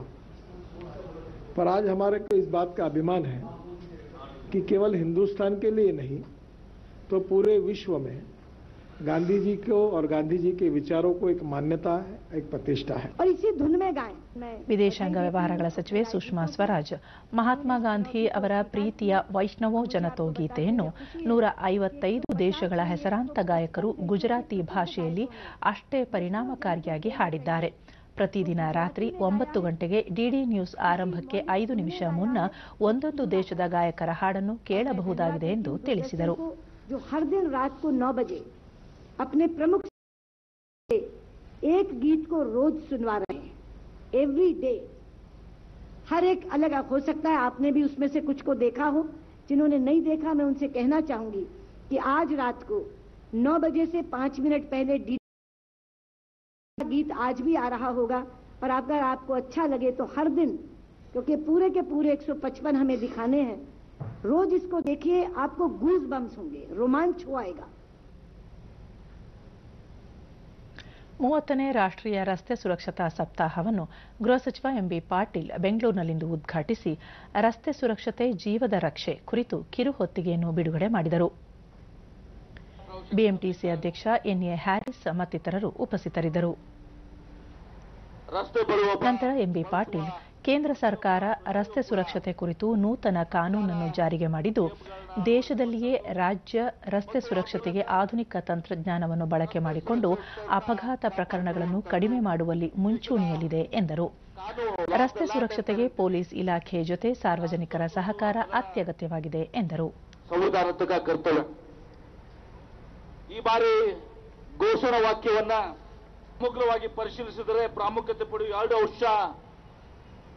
पर आज हमारे को इस बात का अभिमान है कि केवल हिंदुस्तान के लिए नहीं तो पूरे विश्व में गांधी जी को और गांधी जी के विचारों को एक मान्यता है, एक प्रतिष्ठा है। और इसी धुन में गाएं। ವಿದೇಶಾಂಗ ವ್ಯವಹಾರಗಳ ಸಚಿವೆ ಸುಷ್ಮಾ ಸ್ವರಾಜ್ ಮಹಾತ್ಮ ಗಾಂಧಿ ಅವರ ಪ್ರೀತಿಯ ವೈಷ್ಣವೋ ಜನತೋ ಗೀತೆಯನ್ನು 155 ದೇಶಗಳ ಹೆಸರಾಂತ ಗಾಯಕರು ಗುಜರಾತಿ ಭಾಷೆಯಲ್ಲಿ ಅಷ್ಟೇ ಪರಿಣಾಮಕಾರಿಯಾಗಿ ಹಾಡಿದ್ದಾರೆ. ಪ್ರತಿದಿನ ರಾತ್ರಿ 9 ಗಂಟೆಗೆ ಡಿಡಿ ನ್ಯೂಸ್ ಆರಂಭಕ್ಕೆ 5 ನಿಮಿಷ ಮುನ್ನ ಒಂದೊಂದು ದೇಶದ ಗಾಯಕರ ಹಾಡನ್ನು ಕೇಳಬಹುದಾಗಿದೆ ಎಂದು ತಿಳಿಸಿದರು. अपने प्रमुख एक गीत को रोज सुनवा रहे हैं, एवरी डे. हर एक अलग हो सकता है, आपने भी उसमें से कुछ को देखा हो. जिन्होंने नहीं देखा, मैं उनसे कहना चाहूंगी कि आज रात को 9 बजे से 5 मिनट पहले गीत आज भी आ रहा होगा. और अगर आपको अच्छा लगे तो हर दिन, क्योंकि पूरे के पूरे 155 हमें दिखाने हैं, रोज इसको देखिए, आपको गूज बम्स होंगे, रोमांच हो आएगा. 30ನೇ ರಾಷ್ಟ್ರೀಯ ರಸ್ತೆ ಸುರಕ್ಷತಾ ಸಪ್ತಾಹವನ್ನು ಗೃಹ ಸಚಿವ ಎಂಬಿ ಪಾಟೀಲ್ ಬೆಂಗಳೂರಿನಲ್ಲಿಂದು ಉದ್ಘಾಟಿಸಿ ರಸ್ತೆ ಸುರಕ್ಷತೆ ಜೀವದ ರಕ್ಷೆ ಕುರಿತು ಕಿರುಹೊತ್ತಿಗೆಯನ್ನು ಬಿಡುಗಡೆ ಮಾಡಿದರು. ಬಿಎಂಟಿಸಿ ಅಧ್ಯಕ್ಷ ಎನ್ಎ ಹ್ಯಾರಿಸ್ ಮತ್ತಿತರರು ಉಪಸ್ಥಿತರಿದ್ದರು. ನಂತರ ಎಂಬಿ ಪಾಟೀಲ್ ಕೇಂದ್ರ ಸರ್ಕಾರ ರಸ್ತೆ ಸುರಕ್ಷತೆ ಕುರಿತು ನೂತನ ಕಾನೂನನ್ನು ಜಾರಿಗೆ ಮಾಡಿದ್ದು ದೇಶದಲ್ಲಿಯೇ ರಾಜ್ಯ ರಸ್ತೆ ಸುರಕ್ಷತೆಗೆ ಆಧುನಿಕ ತಂತ್ರಜ್ಞಾನವನ್ನು ಬಳಕೆ ಮಾಡಿಕೊಂಡು ಅಪಘಾತ ಪ್ರಕರಣಗಳನ್ನು ಕಡಿಮೆ ಮಾಡುವಲ್ಲಿ ಮುಂಚೂಣಿಯಲ್ಲಿದೆ ಎಂದರು. ರಸ್ತೆ ಸುರಕ್ಷತೆಗೆ ಪೊಲೀಸ್ ಇಲಾಖೆ ಜೊತೆ ಸಾರ್ವಜನಿಕರ ಸಹಕಾರ ಅತ್ಯಗತ್ಯವಾಗಿದೆ ಎಂದರು. ಸಂವಿಧಾನಾತ್ಮಕ ಕರ್ತವ್ಯ ಈ ಬಾರಿ ಘೋಷಣಾ ವಾಕ್ಯವನ್ನ ಸಮಗ್ರವಾಗಿ ಪರಿಶೀಲಿಸಿದರೆ ಪ್ರಾಮುಖ್ಯತೆ ಪಡೆಯುವ 2 ಅಂಶ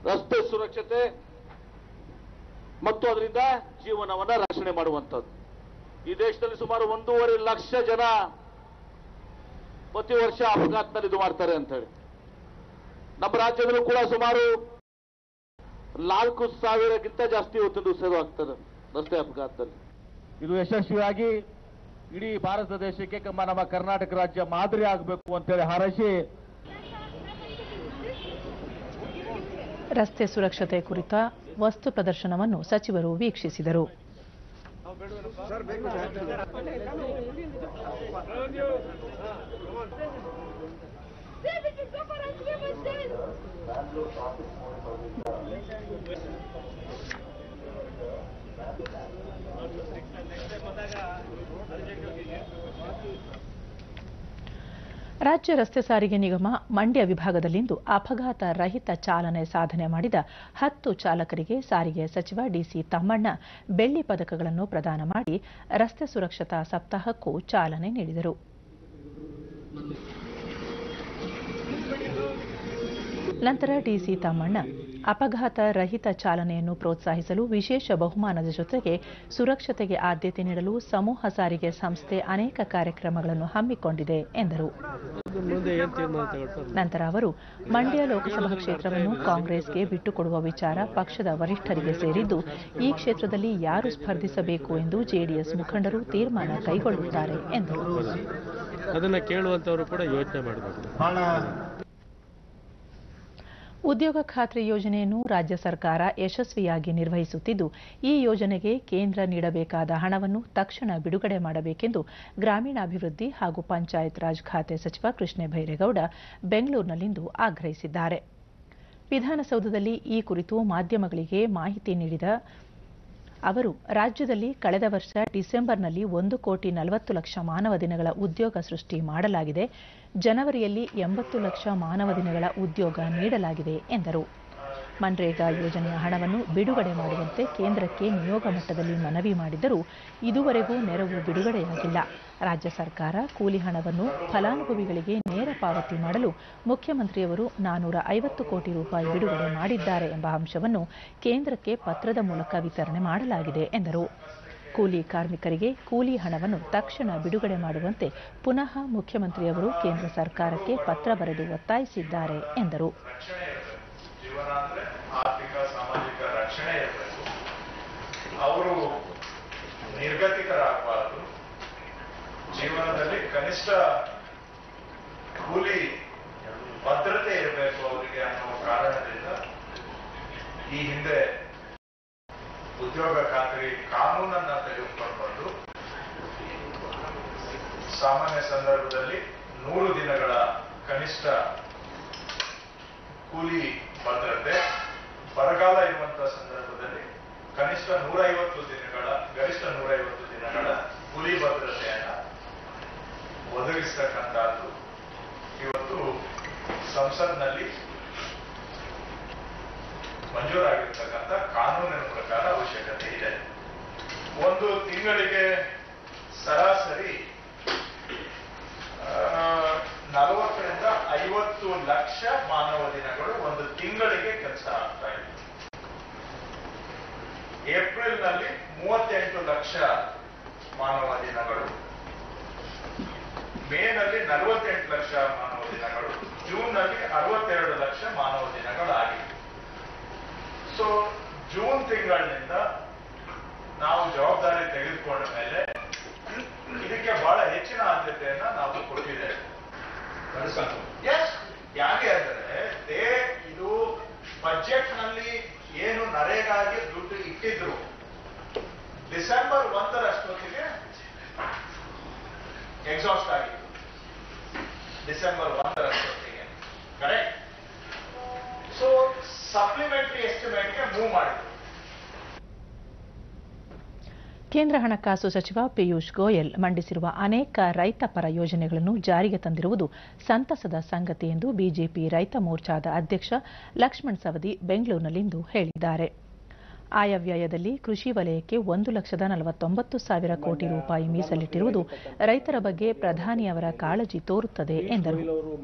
ರಸ್ತೆ ಸುರಕ್ಷತೆ ಮತ್ತು ಅದರಿಂದ ಜೀವನವನ್ನ ರಕ್ಷಣೆ ಮಾಡುವಂಥದ್ದು. ಈ ದೇಶದಲ್ಲಿ ಸುಮಾರು 1.5 ಲಕ್ಷ ಜನ ಪ್ರತಿ ವರ್ಷ ಅಪಘಾತದಲ್ಲಿ ಇದು ಮಾಡ್ತಾರೆ ಅಂತ ಹೇಳಿ. ನಮ್ಮ ರಾಜ್ಯದಲ್ಲೂ ಕೂಡ ಸುಮಾರು 4,000ಕ್ಕಿಂತ ಜಾಸ್ತಿ ಇವತ್ತು ಸೇರುವಾಗ್ತದೆ ರಸ್ತೆ ಅಪಘಾತದಲ್ಲಿ. ಇದು ಯಶಸ್ವಿಯಾಗಿ ಇಡೀ ಭಾರತ ದೇಶಕ್ಕೆ ನಮ್ಮ ಕರ್ನಾಟಕ ರಾಜ್ಯ ಮಾದರಿ ಆಗಬೇಕು ಅಂತೇಳಿ ಹಾರೈಸಿ ರಸ್ತೆ ಸುರಕ್ಷತೆ ಕುರಿತ ವಸ್ತು ಪ್ರದರ್ಶನವನ್ನು ಸಚಿವರು ವೀಕ್ಷಿಸಿದರು. ರಾಜ್ಯ ರಸ್ತೆ ಸಾರಿಗೆ ನಿಗಮ ಮಂಡ್ಯ ವಿಭಾಗದಲ್ಲಿಂದು ಅಪಘಾತ ರಹಿತ ಚಾಲನೆ ಸಾಧನೆ ಮಾಡಿದ 10 ಚಾಲಕರಿಗೆ ಸಾರಿಗೆ ಸಚಿವ ಡಿಸಿ ತಮ್ಮಣ್ಣ ಬೆಳ್ಳಿ ಪದಕಗಳನ್ನು ಪ್ರದಾನ ಮಾಡಿ ರಸ್ತೆ ಸುರಕ್ಷತಾ ಸಪ್ತಾಹಕ್ಕೂ ಚಾಲನೆ ನೀಡಿದರು. ನಂತರ ಡಿಸಿ ತಮ್ಮಣ್ಣ ಅಪಘಾತ ರಹಿತ ಚಾಲನೆಯನ್ನು ಪ್ರೋತ್ಸಾಹಿಸಲು ವಿಶೇಷ ಬಹುಮಾನದ ಜೊತೆಗೆ ಸುರಕ್ಷತೆಗೆ ಆದ್ಯತೆ ನೀಡಲು ಸಮೂಹ ಸಾರಿಗೆ ಸಂಸ್ಥೆ ಅನೇಕ ಕಾರ್ಯಕ್ರಮಗಳನ್ನು ಹಮ್ಮಿಕೊಂಡಿದೆ ಎಂದರು. ನಂತರ ಅವರು ಮಂಡ್ಯ ಲೋಕಸಭಾ ಕ್ಷೇತ್ರವನ್ನು ಕಾಂಗ್ರೆಸ್ಗೆ ಬಿಟ್ಟುಕೊಡುವ ವಿಚಾರ ಪಕ್ಷದ ವರಿಷ್ಠರಿಗೆ ಸೇರಿದ್ದು, ಈ ಕ್ಷೇತ್ರದಲ್ಲಿ ಯಾರು ಸ್ಪರ್ಧಿಸಬೇಕು ಎಂದು ಜೆಡಿಎಸ್ ಮುಖಂಡರು ತೀರ್ಮಾನ ಕೈಗೊಳ್ಳುತ್ತಾರೆ ಎಂದರು. ಅದನ್ನು ಕೇಳುವಂತವರು ಕೂಡ ಯೋಚನೆ ಮಾಡಬೇಕು. ಉದ್ಯೋಗ ಖಾತ್ರಿ ಯೋಜನೆಯನ್ನು ರಾಜ್ಯ ಸರ್ಕಾರ ಯಶಸ್ವಿಯಾಗಿ ನಿರ್ವಹಿಸುತ್ತಿದ್ದು, ಈ ಯೋಜನೆಗೆ ಕೇಂದ್ರ ನೀಡಬೇಕಾದ ಹಣವನ್ನು ತಕ್ಷಣ ಬಿಡುಗಡೆ ಮಾಡಬೇಕೆಂದು ಗ್ರಾಮೀಣಾಭಿವೃದ್ಧಿ ಹಾಗೂ ಪಂಚಾಯತ್ ರಾಜ್ ಖಾತೆ ಸಚಿವ ಕೃಷ್ಣ ಬೈರೇಗೌಡ ಬೆಂಗಳೂರಿನಲ್ಲಿಂದು ಆಗ್ರಹಿಸಿದ್ದಾರೆ. ವಿಧಾನಸೌಧದಲ್ಲಿ ಈ ಕುರಿತು ಮಾಧ್ಯಮಗಳಿಗೆ ಮಾಹಿತಿ ನೀಡಿದ ಅವರು, ರಾಜ್ಯದಲ್ಲಿ ಕಳೆದ ವರ್ಷ ಡಿಸೆಂಬರ್ನಲ್ಲಿ 1,40,00,000 ಮಾನವ ದಿನಗಳ ಉದ್ಯೋಗ ಸೃಷ್ಟಿ ಮಾಡಲಾಗಿದೆ. ಜನವರಿಯಲ್ಲಿ 80 ಲಕ್ಷ ಮಾನವ ದಿನಗಳ ಉದ್ಯೋಗ ನೀಡಲಾಗಿದೆ ಎಂದರು. ಮನ್ರೇಗಾ ಯೋಜನೆಯ ಹಣವನ್ನು ಬಿಡುಗಡೆ ಮಾಡುವಂತೆ ಕೇಂದ್ರಕ್ಕೆ ನಿಯೋಗ ಮಟ್ಟದಲ್ಲಿ ಮನವಿ ಮಾಡಿದ್ದರೂ ಇದುವರೆಗೂ ನೆರವು ಬಿಡುಗಡೆಯಾಗಿಲ್ಲ. ರಾಜ್ಯ ಸರ್ಕಾರ ಕೂಲಿ ಹಣವನ್ನು ಫಲಾನುಭವಿಗಳಿಗೆ ನೇರ ಪಾವತಿ ಮಾಡಲು ಮುಖ್ಯಮಂತ್ರಿಯವರು 450 ಕೋಟಿ ರೂಪಾಯಿ ಬಿಡುಗಡೆ ಮಾಡಿದ್ದಾರೆ ಎಂಬ ಅಂಶವನ್ನು ಕೇಂದ್ರಕ್ಕೆ ಪತ್ರದ ಮೂಲಕ ವಿತರಣೆ ಮಾಡಲಾಗಿದೆ ಎಂದರು. ಕೂಲಿ ಕಾರ್ಮಿಕರಿಗೆ ಕೂಲಿ ಹಣವನ್ನು ತಕ್ಷಣ ಬಿಡುಗಡೆ ಮಾಡುವಂತೆ ಪುನಃ ಮುಖ್ಯಮಂತ್ರಿಯವರು ಕೇಂದ್ರ ಸರ್ಕಾರಕ್ಕೆ ಪತ್ರ ಬರೆದು ಒತ್ತಾಯಿಸಿದ್ದಾರೆ ಎಂದರು. ಜೀವನ ಅಂದ್ರೆ ಆರ್ಥಿಕ ಸಾಮಾಜಿಕ ರಕ್ಷಣೆ ಇರಬೇಕು. ಅವರು ನಿರ್ಗತಿಕರಾಗಬಾರದು. ಜೀವನದಲ್ಲಿ ಕನಿಷ್ಠ ಕೂಲಿ ಭದ್ರತೆ ಇರಬೇಕು ಅವರಿಗೆ ಅನ್ನೋ ಕಾರಣದಿಂದ ಈ ಹಿಂದೆ ಉದ್ಯೋಗ ಖಾತ್ರಿ ಕಾನೂನನ್ನ ತೆಗೆದುಕೊಂಡು ಬಂದು ಸಾಮಾನ್ಯ ಸಂದರ್ಭದಲ್ಲಿ 100 ದಿನಗಳ ಕನಿಷ್ಠ ಕೂಲಿ ಭದ್ರತೆ, ಬರಗಾಲ ಇರುವಂತಹ ಸಂದರ್ಭದಲ್ಲಿ ಕನಿಷ್ಠ 150 ದಿನಗಳ ಗರಿಷ್ಠ 150 ದಿನಗಳ ಕೂಲಿ ಭದ್ರತೆಯನ್ನ ಒದಗಿಸತಕ್ಕಂತಹದ್ದು ಇವತ್ತು ಸಂಸತ್ನಲ್ಲಿ ಮಂಜೂರಾಗಿರ್ತಕ್ಕಂಥ ಕಾನೂನಿನ ಪ್ರಕಾರ ಅವಶ್ಯಕತೆ ಇದೆ. ಒಂದು ತಿಂಗಳಿಗೆ ಸರಾಸರಿ 40 ರಿಂದ 50 ಲಕ್ಷ ಮಾನವ ದಿನಗಳು ಒಂದು ತಿಂಗಳಿಗೆ ಕೆಲಸ ಆಗ್ತಾ ಇದೆ. ಏಪ್ರಿಲ್ನಲ್ಲಿ 38 ಲಕ್ಷ ಮಾನವ ದಿನಗಳು, ಮೇನಲ್ಲಿ 48 ಲಕ್ಷ ಮಾನವ ದಿನಗಳು, ಜೂನ್ನಲ್ಲಿ 62 ಲಕ್ಷ ಮಾನವ ದಿನಗಳು ಆಗಿದೆ. ಸೊ ಜೂನ್ ತಿಂಗಳಿನಿಂದ ನಾವು ಜವಾಬ್ದಾರಿ ತೆಗೆದುಕೊಂಡ ಮೇಲೆ ಇದಕ್ಕೆ ಬಹಳ ಹೆಚ್ಚಿನ ಆದ್ಯತೆಯನ್ನ ನಾವು ಕೊಟ್ಟಿದ್ದೇವೆ. ಯಾಕೆ ಅಂದ್ರೆ ಇದು ಬಜೆಟ್ ನಲ್ಲಿ ಏನು ನರೇಗಾಗೆ ದುಡ್ಡು ಇಟ್ಟಿದ್ರು ಡಿಸೆಂಬರ್ 1ರಷ್ಟೊತ್ತಿಗೆ ಎಕ್ಸಾಸ್ಟ್ ಆಗಿತ್ತು. ಡಿಸೆಂಬರ್ 1ರಷ್ಟೊತ್ತಿಗೆ ಕರೆಕ್ಟ್. ಸೊ ಸಪ್ಲಿಮೆಂಟರಿ ಎಸ್ಟಿಮೇಟ್ಗೆ ಮೂವ್ ಮಾಡಿದ್ರು. ಕೇಂದ್ರ ಹಣಕಾಸು ಸಚಿವ ಪಿಯೂಷ್ ಗೋಯಲ್ ಮಂಡಿಸಿರುವ ಅನೇಕ ರೈತ ಪರ ಯೋಜನೆಗಳನ್ನು ಜಾರಿಗೆ ತಂದಿರುವುದು ಸಂತಸದ ಸಂಗತಿ ಎಂದು ಬಿಜೆಪಿ ರೈತ ಮೋರ್ಚಾದ ಅಧ್ಯಕ್ಷ ಲಕ್ಷ್ಮಣ್ ಸವದಿ ಬೆಂಗಳೂರಿನಲ್ಲಿಂದು ಹೇಳಿದ್ದಾರೆ. ಆಯವ್ಯಯದಲ್ಲಿ ಕೃಷಿ ವಲಯಕ್ಕೆ 1,49,000 ಕೋಟಿ ರೂಪಾಯಿ ಮೀಸಲಿಟ್ಟಿರುವುದು ರೈತರ ಬಗ್ಗೆ ಪ್ರಧಾನಿಯವರ ಕಾಳಜಿ ತೋರುತ್ತದೆ ಎಂದರು.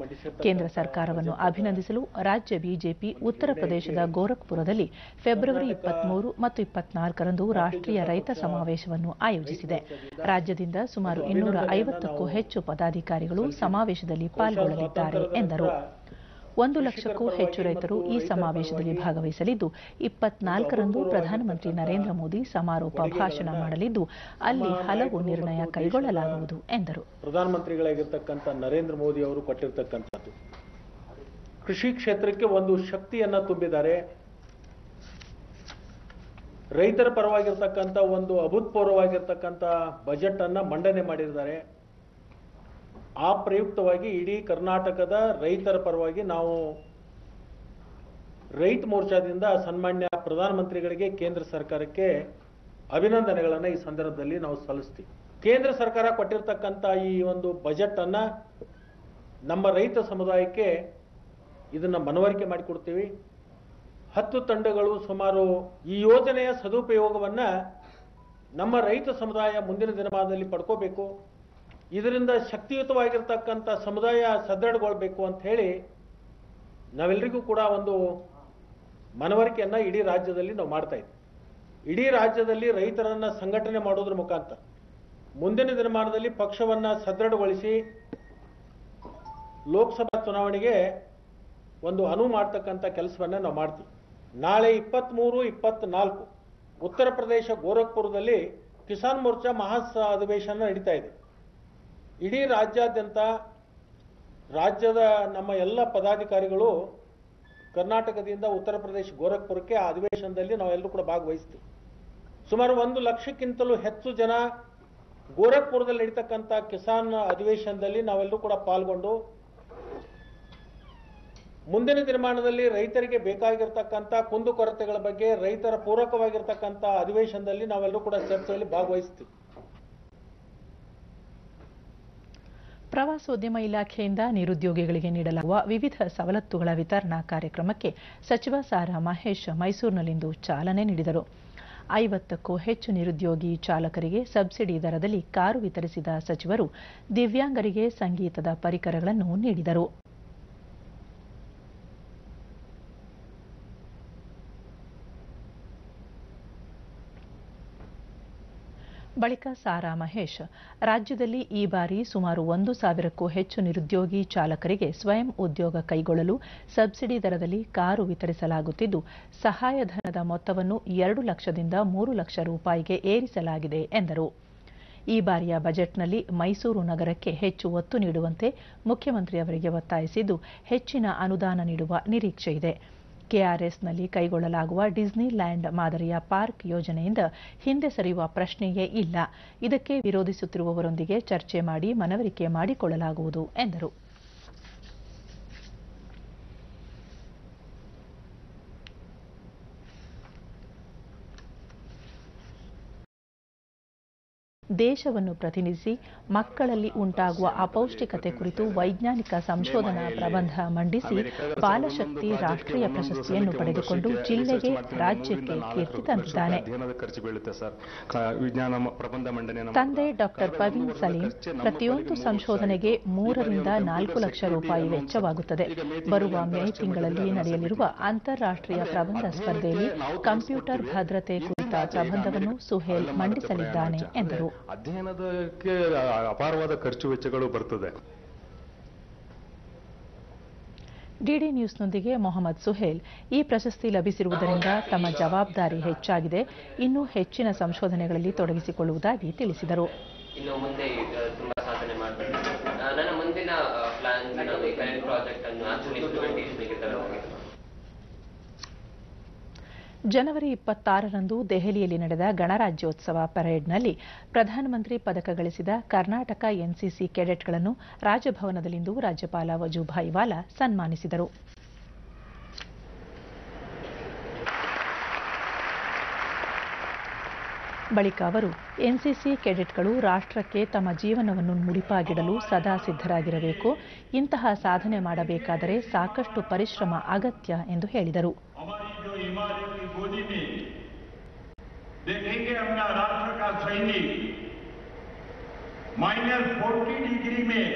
ಕೇಂದ್ರ ಸರ್ಕಾರವನ್ನು ಅಭಿನಂದಿಸಲು ರಾಜ್ಯ ಬಿಜೆಪಿ ಉತ್ತರ ಪ್ರದೇಶದ ಗೋರಖ್ಪುರದಲ್ಲಿ ಫೆಬ್ರವರಿ 23 ಮತ್ತು 24ರಂದು ರಾಷ್ಟ್ರೀಯ ರೈತ ಸಮಾವೇಶವನ್ನು ಆಯೋಜಿಸಿದೆ. ರಾಜ್ಯದಿಂದ ಸುಮಾರು 250ಕ್ಕೂ ಹೆಚ್ಚು ಪದಾಧಿಕಾರಿಗಳು ಸಮಾವೇಶದಲ್ಲಿ ಪಾಲ್ಗೊಳ್ಳಲಿದ್ದಾರೆ ಎಂದರು. 1 ಲಕ್ಷಕ್ಕೂ ಹೆಚ್ಚು ರೈತರು ಈ ಸಮಾವೇಶದಲ್ಲಿ ಭಾಗವಹಿಸಲಿದ್ದು 24ರಂದು ಪ್ರಧಾನಮಂತ್ರಿ ನರೇಂದ್ರ ಮೋದಿ ಸಮಾರೋಪ ಭಾಷಣ ಮಾಡಲಿದ್ದು ಅಲ್ಲಿ ಹಲವು ನಿರ್ಣಯ ಕೈಗೊಳ್ಳಲಾಗುವುದು ಎಂದರು. ಪ್ರಧಾನಮಂತ್ರಿಗಳಾಗಿರ್ತಕ್ಕಂಥ ನರೇಂದ್ರ ಮೋದಿ ಅವರು ಕೊಟ್ಟಿರ್ತಕ್ಕಂಥದ್ದು ಕೃಷಿ ಕ್ಷೇತ್ರಕ್ಕೆ ಒಂದು ಶಕ್ತಿಯನ್ನ ತುಂಬಿದ್ದಾರೆ. ರೈತರ ಪರವಾಗಿರ್ತಕ್ಕಂಥ ಒಂದು ಅಭೂತಪೂರ್ವವಾಗಿರ್ತಕ್ಕಂಥ ಬಜೆಟ್ ಅನ್ನ ಮಂಡನೆ ಮಾಡಿದ್ದಾರೆ. ಆ ಪ್ರಯುಕ್ತವಾಗಿ ಇಡೀ ಕರ್ನಾಟಕದ ರೈತರ ಪರವಾಗಿ ನಾವು ರೈತ ಮೋರ್ಚಾದಿಂದ ಸನ್ಮಾನ್ಯ ಪ್ರಧಾನಮಂತ್ರಿಗಳಿಗೆ ಕೇಂದ್ರ ಸರ್ಕಾರಕ್ಕೆ ಅಭಿನಂದನೆಗಳನ್ನು ಈ ಸಂದರ್ಭದಲ್ಲಿ ನಾವು ಸಲ್ಲಿಸ್ತೀವಿ. ಕೇಂದ್ರ ಸರ್ಕಾರ ಕೊಟ್ಟಿರ್ತಕ್ಕಂಥ ಈ ಒಂದು ಬಜೆಟ್ ಅನ್ನ ನಮ್ಮ ರೈತ ಸಮುದಾಯಕ್ಕೆ ಇದನ್ನ ಮನವರಿಕೆ ಮಾಡಿಕೊಡ್ತೀವಿ. 10 ತಂಡಗಳು ಸುಮಾರು ಈ ಯೋಜನೆಯ ಸದುಪಯೋಗವನ್ನ ನಮ್ಮ ರೈತ ಸಮುದಾಯ ಮುಂದಿನ ದಿನಮಾನದಲ್ಲಿ ಪಡ್ಕೋಬೇಕು. ಇದರಿಂದ ಶಕ್ತಿಯುತವಾಗಿರ್ತಕ್ಕಂಥ ಸಮುದಾಯ ಸದೃಢಗೊಳ್ಳಬೇಕು ಅಂತ ಹೇಳಿ ನಾವೆಲ್ಲರಿಗೂ ಕೂಡ ಒಂದು ಮನವರಿಕೆಯನ್ನ ಇಡೀ ರಾಜ್ಯದಲ್ಲಿ ನಾವು ಮಾಡ್ತಾ ಇದ್ದೀವಿ. ಇಡೀ ರಾಜ್ಯದಲ್ಲಿ ರೈತರನ್ನ ಸಂಘಟನೆ ಮಾಡೋದ್ರ ಮುಖಾಂತರ ಮುಂದಿನ ದಿನಮಾನದಲ್ಲಿ ಪಕ್ಷವನ್ನ ಸದೃಢಗೊಳಿಸಿ ಲೋಕಸಭಾ ಚುನಾವಣೆಗೆ ಒಂದು ಅನುವು ಮಾಡ್ತಕ್ಕಂಥ ಕೆಲಸವನ್ನ ನಾವು ಮಾಡ್ತೀವಿ. ನಾಳೆ 23, 24 ಉತ್ತರ ಪ್ರದೇಶ ಗೋರಖ್ಪುರದಲ್ಲಿ ಕಿಸಾನ್ ಮೋರ್ಚಾ ಮಹಾ ಅಧಿವೇಶನ ನಡೀತಾ ಇದೆ. ಇಡೀ ರಾಜ್ಯಾದ್ಯಂತ ರಾಜ್ಯದ ನಮ್ಮ ಎಲ್ಲ ಪದಾಧಿಕಾರಿಗಳು ಕರ್ನಾಟಕದಿಂದ ಉತ್ತರ ಪ್ರದೇಶ ಗೋರಖ್ಪುರಕ್ಕೆ ಆ ಅಧಿವೇಶನದಲ್ಲಿ ನಾವೆಲ್ಲರೂ ಕೂಡ ಭಾಗವಹಿಸ್ತೀವಿ. ಸುಮಾರು 1 ಲಕ್ಷಕ್ಕಿಂತಲೂ ಹೆಚ್ಚು ಜನ ಗೋರಖ್ಪುರದಲ್ಲಿ ನಡೀತಕ್ಕಂಥ ಕಿಸಾನ್ ಅಧಿವೇಶನದಲ್ಲಿ ನಾವೆಲ್ಲರೂ ಕೂಡ ಪಾಲ್ಗೊಂಡು ಮುಂದಿನ ದಿನಮಾನದಲ್ಲಿ ರೈತರಿಗೆ ಬೇಕಾಗಿರ್ತಕ್ಕಂಥ ಕುಂದುಕೊರತೆಗಳ ಬಗ್ಗೆ ರೈತರ ಪೂರಕವಾಗಿರ್ತಕ್ಕಂಥ ಅಧಿವೇಶನದಲ್ಲಿ ನಾವೆಲ್ಲರೂ ಕೂಡ ಚರ್ಚೆಯಲ್ಲಿ ಭಾಗವಹಿಸ್ತೀವಿ. ಪ್ರವಾಸೋದ್ಯಮ ಇಲಾಖೆಯಿಂದ ನಿರುದ್ಯೋಗಿಗಳಿಗೆ ನೀಡಲಾಗುವ ವಿವಿಧ ಸವಲತ್ತುಗಳ ವಿತರಣಾ ಕಾರ್ಯಕ್ರಮಕ್ಕೆ ಸಚಿವ ಸಾರಾ ಮಹೇಶ್ ಮೈಸೂರಿನಲ್ಲಿಂದು ಚಾಲನೆ ನೀಡಿದರು. 50ಕ್ಕೂ ಹೆಚ್ಚು ನಿರುದ್ಯೋಗಿ ಚಾಲಕರಿಗೆ ಸಬ್ಸಿಡಿ ದರದಲ್ಲಿ ಕಾರು ವಿತರಿಸಿದ ಸಚಿವರು ದಿವ್ಯಾಂಗರಿಗೆ ಸಂಗೀತದ ಪರಿಕರಗಳನ್ನು ನೀಡಿದರು. ಬಳಿಕ ಸಾರಾ ಮಹೇಶ್ ರಾಜ್ಯದಲ್ಲಿ ಈ ಬಾರಿ ಸುಮಾರು 1,000ಕ್ಕೂ ಹೆಚ್ಚು ನಿರುದ್ಯೋಗಿ ಚಾಲಕರಿಗೆ ಸ್ವಯಂ ಉದ್ಯೋಗ ಕೈಗೊಳ್ಳಲು ಸಬ್ಸಿಡಿ ದರದಲ್ಲಿ ಕಾರು ವಿತರಿಸಲಾಗುತ್ತಿದ್ದು ಸಹಾಯಧನದ ಮೊತ್ತವನ್ನು 2 ಲಕ್ಷದಿಂದ 3 ಲಕ್ಷ ರೂಪಾಯಿಗೆ ಏರಿಸಲಾಗಿದೆ ಎಂದರು. ಈ ಬಾರಿಯ ಬಜೆಟ್ನಲ್ಲಿ ಮೈಸೂರು ನಗರಕ್ಕೆ ಹೆಚ್ಚು ಒತ್ತು ನೀಡುವಂತೆ ಮುಖ್ಯಮಂತ್ರಿಯವರಿಗೆ ಒತ್ತಾಯಿಸಿದ್ದು ಹೆಚ್ಚಿನ ಅನುದಾನ ನೀಡುವ ನಿರೀಕ್ಷೆಯಿದೆ. ಕೆಆರ್ಎಸ್ನಲ್ಲಿ ಕೈಗೊಳ್ಳಲಾಗುವ ಡಿಸ್ನಿ ಲ್ಯಾಂಡ್ ಮಾದರಿಯ ಪಾರ್ಕ್ ಯೋಜನೆಯಿಂದ ಹಿಂದೆ ಸರಿಯುವ ಪ್ರಶ್ನೆಯೇ ಇಲ್ಲ. ಇದಕ್ಕೆ ವಿರೋಧಿಸುತ್ತಿರುವವರೊಂದಿಗೆ ಚರ್ಚೆ ಮಾಡಿ ಮನವರಿಕೆ ಮಾಡಿಕೊಳ್ಳಲಾಗುವುದು ಎಂದರು. ದೇಶವನ್ನು ಪ್ರತಿನಿಧಿಸಿ ಮಕ್ಕಳಲ್ಲಿ ಉಂಟಾಗುವ ಅಪೌಷ್ಟಿಕತೆ ಕುರಿತು ವೈಜ್ಞಾನಿಕ ಸಂಶೋಧನಾ ಪ್ರಬಂಧ ಮಂಡಿಸಿ ಬಾಲಶಕ್ತಿ ರಾಷ್ಟ್ರೀಯ ಪ್ರಶಸ್ತಿಯನ್ನು ಪಡೆದುಕೊಂಡು ಜಿಲ್ಲೆಗೆ ರಾಜ್ಯಕ್ಕೆ ಕೀರ್ತಿ ತಂದಿದ್ದಾನೆ. ತಂದೆ ಡಾಕ್ಟರ್ ಪವೀನ್ ಸಲೀಂ, ಪ್ರತಿಯೊಂದು ಸಂಶೋಧನೆಗೆ 3 ರಿಂದ 4 ಲಕ್ಷ ರೂಪಾಯಿ ವೆಚ್ಚವಾಗುತ್ತದೆ. ಬರುವ ಮೇ ತಿಂಗಳಲ್ಲಿ ನಡೆಯಲಿರುವ ಅಂತಾರಾಷ್ಟ್ರೀಯ ಪ್ರಬಂಧ ಸ್ಪರ್ಧೆಯಲ್ಲಿ ಕಂಪ್ಯೂಟರ್ ಭದ್ರತೆ ಕುರಿತ ಪ್ರಬಂಧವನ್ನು ಸುಹೇಲ್ ಮಂಡಿಸಲಿದ್ದಾನೆ ಎಂದರು. ಅಧ್ಯಯನಕ್ಕೆ ಅಪಾರವಾದ ಖರ್ಚು ವೆಚ್ಚಗಳು ಬರ್ತದೆ. ಡಿಡಿ ನ್ಯೂಸ್ನೊಂದಿಗೆ ಮೊಹಮ್ಮದ್ ಸುಹೇಲ್, ಈ ಪ್ರಶಸ್ತಿ ಲಭಿಸಿರುವುದರಿಂದ ತಮ್ಮ ಜವಾಬ್ದಾರಿ ಹೆಚ್ಚಾಗಿದೆ. ಇನ್ನೂ ಹೆಚ್ಚಿನ ಸಂಶೋಧನೆಗಳಲ್ಲಿ ತೊಡಗಿಸಿಕೊಳ್ಳುವುದಾಗಿ ತಿಳಿಸಿದರು. ಇನ್ನು ಮುಂದೆ ತುಂಬಾ ಸಾಧನೆ ಮಾಡಬೇಕು. ನನ್ನ ಮುಂದಿನ ಪ್ಲಾನ್ ನಾವು ಈ ಕರೆಂಟ್ ಪ್ರಾಜೆಕ್ಟ್ ಅನ್ನು ಆಕ್ಚುಲಿ ಇಂಪ್ಲಿಮೆಂಟೇಷನ್ಗೆ ತರಬೇಕು. ಜನವರಿ 26ರಂದು ದೆಹಲಿಯಲ್ಲಿ ನಡೆದ ಗಣರಾಜ್ಯೋತ್ಸವ ಪರೇಡ್ನಲ್ಲಿ ಪ್ರಧಾನಮಂತ್ರಿ ಪದಕ ಗಳಿಸಿದ ಕರ್ನಾಟಕ ಎನ್ಸಿಸಿ ಕೆಡೆಟ್ಗಳನ್ನು ರಾಜಭವನದಲ್ಲಿಂದು ರಾಜ್ಯಪಾಲ ವಜೂಭಾಯಿ ವಾಲಾ ಸನ್ಮಾನಿಸಿದರು. ಬಳಿಕ ಅವರು ಎನ್ಸಿಸಿ ಕೆಡೆಟ್ಗಳು ರಾಷ್ಟ್ರಕ್ಕೆ ತಮ್ಮ ಜೀವನವನ್ನು ಮುಡಿಪಾಗಿಡಲು ಸದಾ ಸಿದ್ಧರಾಗಿರಬೇಕು. ಇಂತಹ ಸಾಧನೆ ಮಾಡಬೇಕಾದರೆ ಸಾಕಷ್ಟು ಪರಿಶ್ರಮ ಅಗತ್ಯ ಎಂದು ಹೇಳಿದರು. देखेंगे अपना राष्ट्र का सैनिक -40 डिग्री में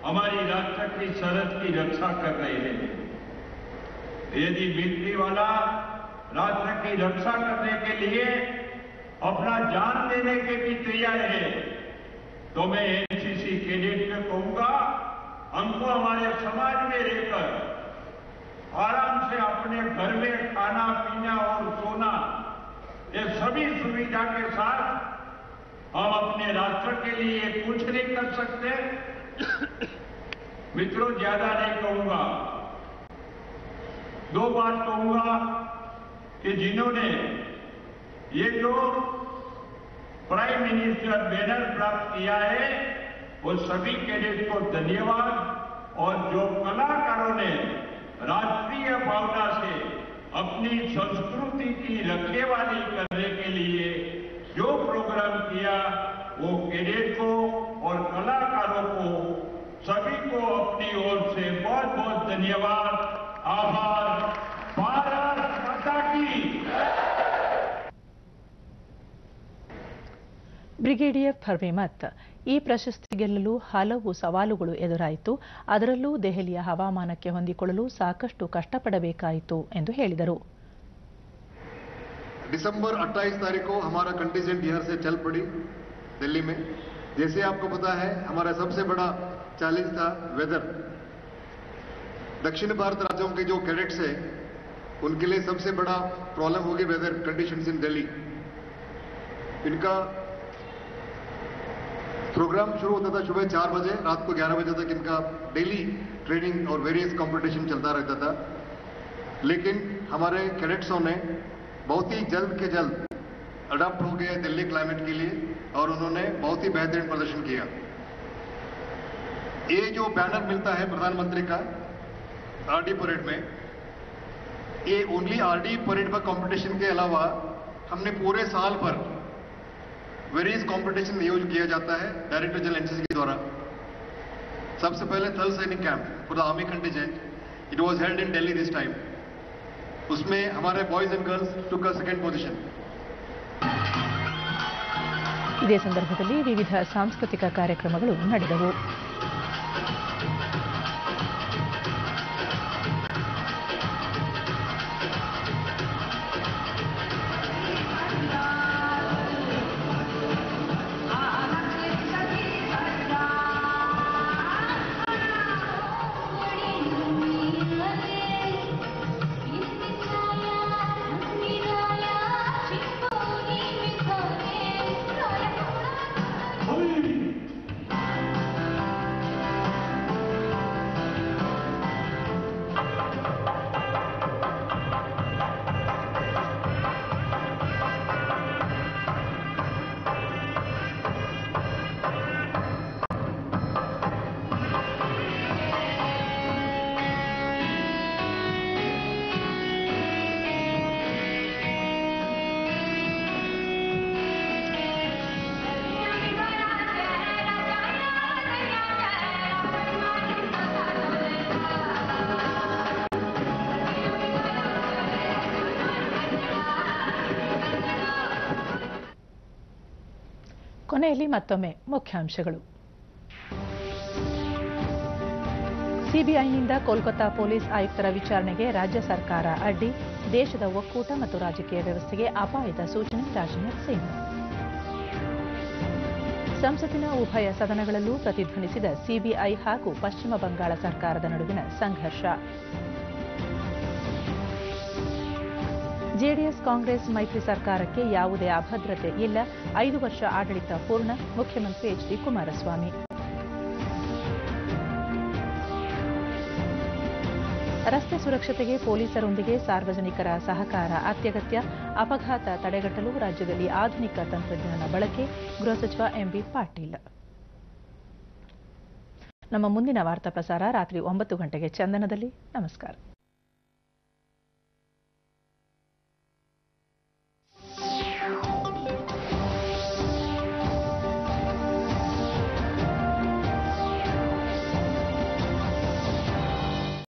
हमारी राष्ट्र की सरहद की रक्षा कर रहे हैं। यदि मिलिट्री वाला राष्ट्र की रक्षा करने के लिए अपना जान देने के भी तैयार है, तो मैं एनसीसी कैडेट को कहूंगा, हमको हमारे समाज में रहकर आराम से अपने घर में खाना पीना और सोना, ये सभी सुविधा के साथ हम अपने राष्ट्र के लिए कुछ नहीं कर सकते। मित्रों, ज्यादा नहीं कहूंगा, 2 बात कहूंगा कि जिन्होंने ये जो प्राइम मिनिस्टर बैनर प्राप्त किया है, वो सभी कैडेट को धन्यवाद। और जो कलाकारों ने राष्ट्रीय भावना से अपनी संस्कृति की रखवाली करने के लिए जो प्रोग्राम किया, वो कैडेट को और कलाकारों को सभी को अपनी ओर से बहुत बहुत धन्यवाद, आभार। भारत माता की। ಬ್ರಿಗೇಡಿಯರ್ ಫರ್ವೇಮತ್, ಈ ಪ್ರಶಸ್ತಿ ಗೆಲ್ಲಲು ಹಲವು ಸವಾಲುಗಳು ಎದುರಾಯಿತು, ಅದರಲ್ಲೂ ದೆಹಲಿಯ ಹವಾಮಾನಕ್ಕೆ ಹೊಂದಿಕೊಳ್ಳಲು ಸಾಕಷ್ಟು ಕಷ್ಟಪಡಬೇಕಾಯಿತು ಎಂದು ಹೇಳಿದರು. दिसंबर 28 तारीख को हमारा कंटिजेंट यहाँ से चल पड़ी दिल्ली में। जैसे आपको पता है, हमारा सबसे बड़ा चैलेंज था वेदर। दक्षिण भारत राज्यों के जो कैडेट्स है, उनके लिए सबसे बड़ा प्रॉब्लम होगी वेदर कंडीशंस इन दिल्ली। इनका प्रोग्राम शुरू होता था सुबह 4 बजे, रात को 11 बजे तक इनका डेली ट्रेनिंग और वेरियस कंपटीशन चलता रहता था। लेकिन हमारे कैडेट्सों ने बहुत ही जल्द के जल्द अडॉप्ट हो गए दिल्ली क्लाइमेट के लिए और उन्होंने बहुत ही बेहतरीन प्रदर्शन किया। ये जो बैनर मिलता है प्रधानमंत्री का आरडी परेड में, ये ओनली आरडी परेड का कंपटीशन के अलावा हमने पूरे साल भर वेरियस कंपटीशन यूज किया जाता है डायरेक्टर जनरल एनसीसी के द्वारा। सबसे पहले थल सैनिक camp for the army contingent, it was held in Delhi this time. उसमें हमारे boys and girls took a second position. ಇದೇ ಸಂದರ್ಭದಲ್ಲಿ ವಿವಿಧ ಸಾಂಸ್ಕೃತಿಕ ಕಾರ್ಯಕ್ರಮಗಳು ನಡೆದವು. ಕೊನೆಯಲ್ಲಿ ಮತ್ತೊಮ್ಮೆ ಮುಖ್ಯಾಂಶಗಳು. ಸಿಬಿಐನಿಂದ ಕೋಲ್ಕತಾ ಪೊಲೀಸ್ ಆಯುಕ್ತರ ವಿಚಾರಣೆಗೆ ರಾಜ್ಯ ಸರ್ಕಾರ ಅಡ್ಡಿ, ದೇಶದ ಒಕ್ಕೂಟ ಮತ್ತು ರಾಜಕೀಯ ವ್ಯವಸ್ಥೆಗೆ ಅಪಾಯದ ಸೂಚನೆ ರಾಜನಾಥ್ ಸಿಂಗ್. ಸಂಸತ್ತಿನ ಉಭಯ ಸದನಗಳಲ್ಲೂ ಪ್ರತಿಧ್ವನಿಸಿದ ಸಿಬಿಐ ಹಾಗೂ ಪಶ್ಚಿಮ ಬಂಗಾಳ ಸರ್ಕಾರದ ನಡುವಿನ ಸಂಘರ್ಷ. ಜೆಡಿಎಸ್ ಕಾಂಗ್ರೆಸ್ ಮೈತ್ರಿ ಸರ್ಕಾರಕ್ಕೆ ಯಾವುದೇ ಅಭದ್ರತೆ ಇಲ್ಲ, 5 ವರ್ಷ ಆಡಳಿತ ಪೂರ್ಣ, ಮುಖ್ಯಮಂತ್ರಿ ಎಚ್ಡಿ ಕುಮಾರಸ್ವಾಮಿ. ರಸ್ತೆ ಸುರಕ್ಷತೆಗೆ ಪೊಲೀಸರೊಂದಿಗೆ ಸಾರ್ವಜನಿಕರ ಸಹಕಾರ ಅತ್ಯಗತ್ಯ, ಅಪಘಾತ ತಡೆಗಟ್ಟಲು ರಾಜ್ಯದಲ್ಲಿ ಆಧುನಿಕ ತಂತ್ರಜ್ಞಾನ ಬಳಕೆ, ಗೃಹ ಸಚಿವ ಎಂಬಿ ಪಾಟೀಲ್. ನಮ್ಮ ಮುಂದಿನ ವಾರ್ತಾ ಪ್ರಸಾರ ರಾತ್ರಿ 9 ಗಂಟೆಗೆ ಚಂದನದಲ್ಲಿ. ನಮಸ್ಕಾರ.